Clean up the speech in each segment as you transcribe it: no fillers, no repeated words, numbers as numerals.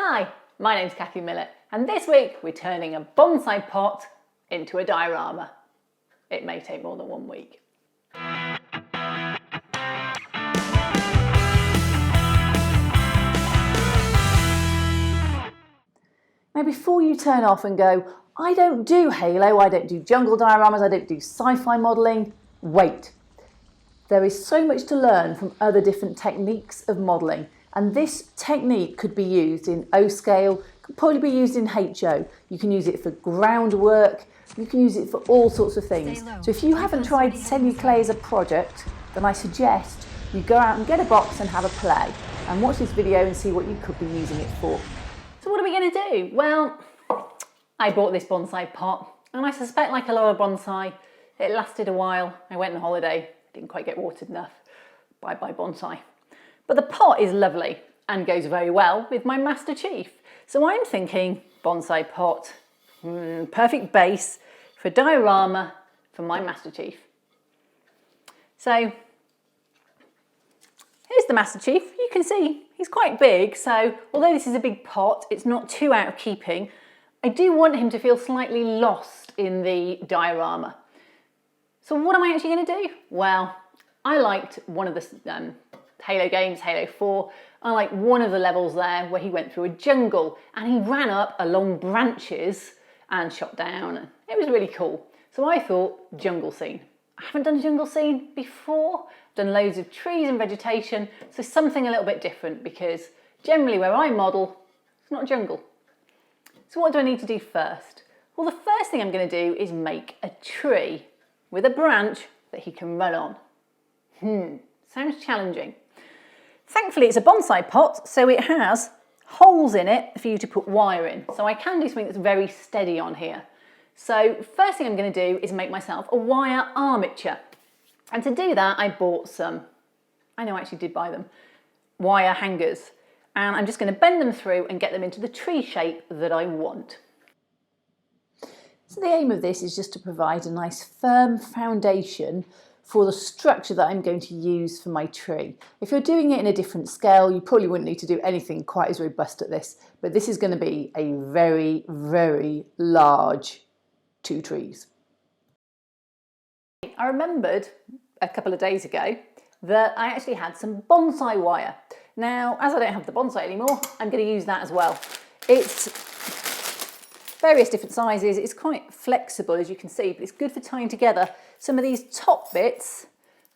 Hi, my name's Kathy Millett, and this week we're turning a bonsai pot into a diorama. It may take more than 1 week. Now before you turn off and go, I don't do Halo, I don't do jungle dioramas, I don't do sci-fi modelling, wait. There is so much to learn from other different techniques of modelling, and this technique could be used in O scale, could probably be used in HO. You can use it for groundwork, you can use it for all sorts of things. So if you haven't tried Celluclay as a project, then I suggest you go out and get a box and have a play and watch this video and see what you could be using it for. So what are we going to do? Well, I bought this bonsai pot, and I suspect, like a lot of bonsai, it lasted a while. I went on holiday, didn't quite get watered enough. Bye bye bonsai. But the pot is lovely and goes very well with my Master Chief. So I'm thinking bonsai pot, perfect base for diorama for my Master Chief. So here's the Master Chief. You can see he's quite big, so although this is a big pot, it's not too out of keeping. I do want him to feel slightly lost in the diorama. So what am I actually going to do? Well, I liked one of the Halo games, Halo 4. I liked one of the levels there where he went through a jungle and he ran up along branches and shot down. And it was really cool. So I thought jungle scene. I haven't done a jungle scene before. I've done loads of trees and vegetation, so something a little bit different, because generally where I model, it's not jungle. So what do I need to do first? Well, the first thing I'm going to do is make a tree with a branch that he can run on. Sounds challenging. Thankfully it's a bonsai pot, so it has holes in it for you to put wire in. So I can do something that's very steady on here. So first thing I'm going to do is make myself a wire armature. And to do that I bought some, I know I actually did buy them, wire hangers. And I'm just going to bend them through and get them into the tree shape that I want. So the aim of this is just to provide a nice firm foundation for the structure that I'm going to use for my tree. If you're doing it in a different scale, you probably wouldn't need to do anything quite as robust at this, but this is going to be a very, very large 2 trees. I remembered a couple of days ago that I actually had some bonsai wire. Now, as I don't have the bonsai anymore, I'm going to use that as well. It's various different sizes. It's quite flexible, as you can see, but it's good for tying together. Some of these top bits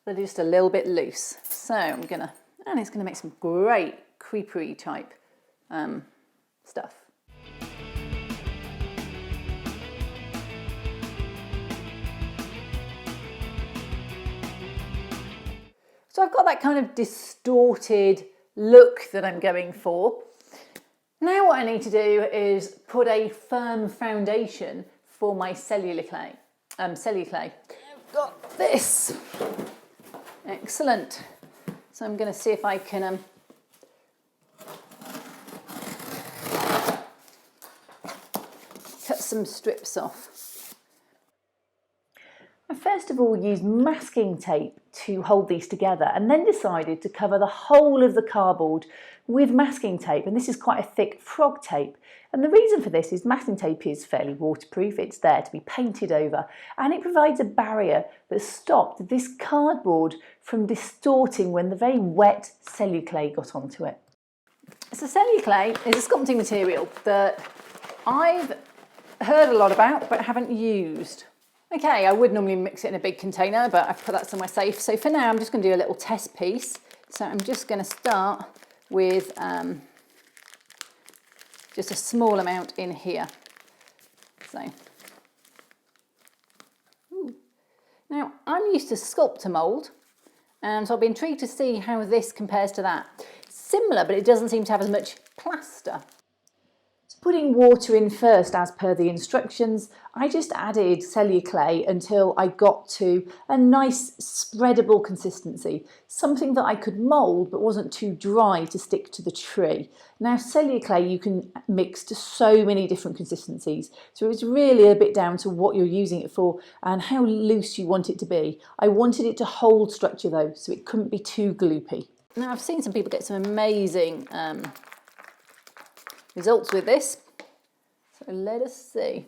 are just a little bit loose. So and it's going to make some great creepery type stuff. So I've got that kind of distorted look that I'm going for. Now what I need to do is put a firm foundation for my Celluclay. I've got this. Excellent. So I'm going to see if I can cut some strips off. I first of all used masking tape to hold these together, and then decided to cover the whole of the cardboard with masking tape, and this is quite a thick frog tape. And the reason for this is masking tape is fairly waterproof, it's there to be painted over, and it provides a barrier that stopped this cardboard from distorting when the very wet Celluclay got onto it. So Celluclay is a sculpting material that I've heard a lot about but haven't used. Okay, I would normally mix it in a big container, but I've put that somewhere safe. So for now, I'm just going to do a little test piece. So I'm just going to start with just a small amount in here. So, now I'm used to sculptor mould, and so I'll be intrigued to see how this compares to that. Similar, but it doesn't seem to have as much plaster. Putting water in first as per the instructions, I just added Celluclay until I got to a nice spreadable consistency, something that I could mould but wasn't too dry to stick to the tree. Now Celluclay you can mix to so many different consistencies, so it's really a bit down to what you're using it for and how loose you want it to be. I wanted it to hold structure though, so it couldn't be too gloopy. Now I've seen some people get some amazing results with this. So let us see.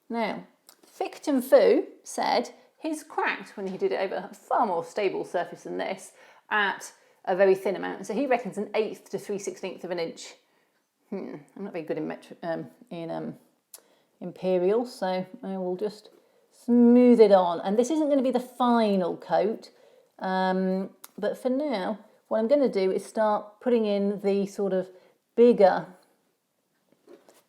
Now, Fichten Foo said his cracked when he did it over a far more stable surface than this at a very thin amount. So he reckons 1/8 to 3/16 of an inch. I'm not very good in imperial, so I will just smooth it on. And this isn't going to be the final coat, but for now, what I'm going to do is start putting in the sort of bigger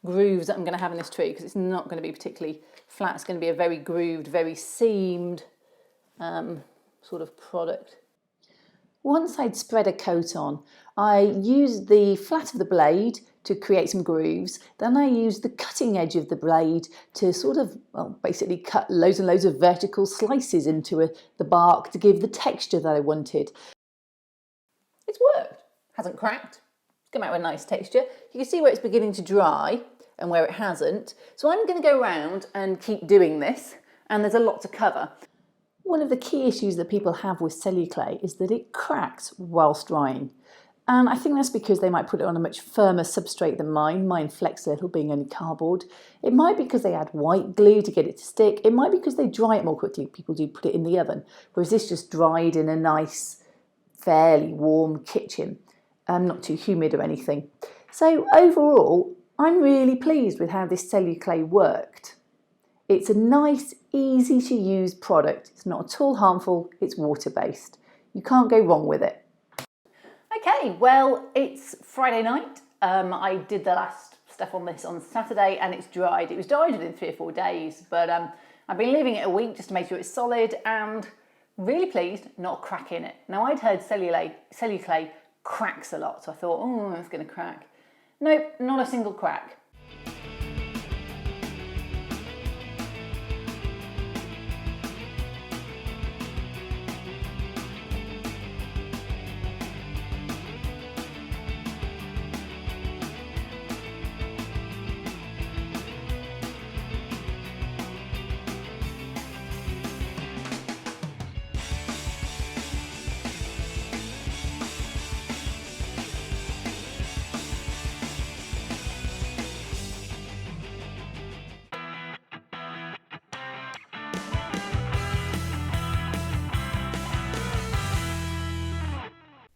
grooves that I'm going to have in this tree, because it's not going to be particularly flat. It's going to be a very grooved, very seamed sort of product. Once I'd spread a coat on, I used the flat of the blade to create some grooves. Then I used the cutting edge of the blade to sort of, well, basically cut loads and loads of vertical slices into the bark to give the texture that I wanted. It's worked. Hasn't cracked. It's come out with a nice texture. You can see where it's beginning to dry and where it hasn't. So I'm going to go around and keep doing this, and there's a lot to cover. One of the key issues that people have with Celluclay is that it cracks whilst drying. And I think that's because they might put it on a much firmer substrate than mine. Mine flex a little, being only cardboard. It might be because they add white glue to get it to stick. It might be because they dry it more quickly. People do put it in the oven, whereas this just dried in a nice, fairly warm kitchen, not too humid or anything. So overall, I'm really pleased with how this Celluclay worked. It's a nice, easy to use product. It's not at all harmful. It's water-based. You can't go wrong with it. Okay, well, it's Friday night. I did the last stuff on this on Saturday and it's dried. It was dried within 3 or 4 days, but I've been leaving it a week just to make sure it's solid, and really pleased, not a crack in it. Now, I'd heard Celluclay cracks a lot, so I thought, oh, it's going to crack. Nope, not a single crack.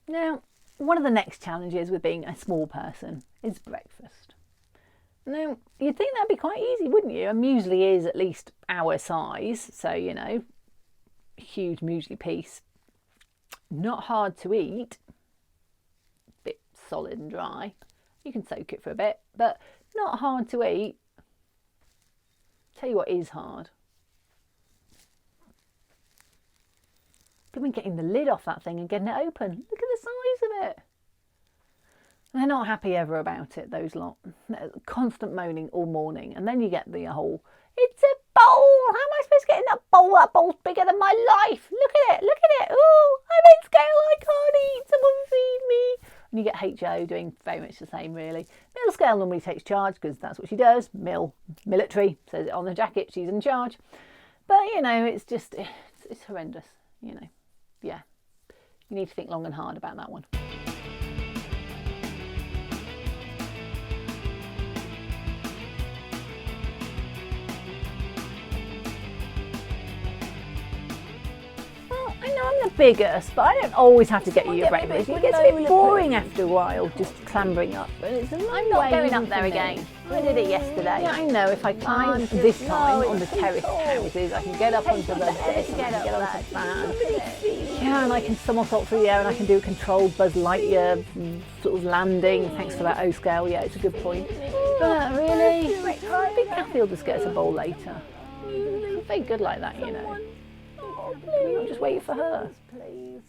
Now, one of the next challenges with being a small person is breakfast. Now, you'd think that'd be quite easy, wouldn't you? A muesli is at least our size, so, you know, a huge muesli piece. Not hard to eat, bit solid and dry. You can soak it for a bit, but not hard to eat. Tell you what is hard. Getting the lid off that thing and getting it open. Look at the size of it. And they're not happy ever about it, those lot. Constant moaning all morning. And then you get the whole, it's a bowl. How am I supposed to get in that bowl? That bowl's bigger than my life. Look at it. Look at it. Oh, I'm in scale. I can't eat. Someone feed me. And you get HO doing very much the same, really. Mill Scale normally takes charge because that's what she does. Military, says it on the jacket. She's in charge. But, you know, it's just, it's horrendous, you know. Yeah, you need to think long and hard about that one. Well, I know I'm the biggest, but I don't always have to get you your breakfast. It gets a bit boring after a while, just clambering up. But it's a long I'm not way going up there for again. me. I did it yesterday. Yeah, I know. If I climb this time on the terraced houses, I can get up onto the this, and I can get onto the fan. Yeah, and I can somersault through the air, and I can do a controlled Buzz Lightyear sort of landing. Thanks for that O scale. Yeah, it's a good point. But really, maybe Kathy will just get us a bowl later. She's very good like that, you know. Can we not just wait for her? Please.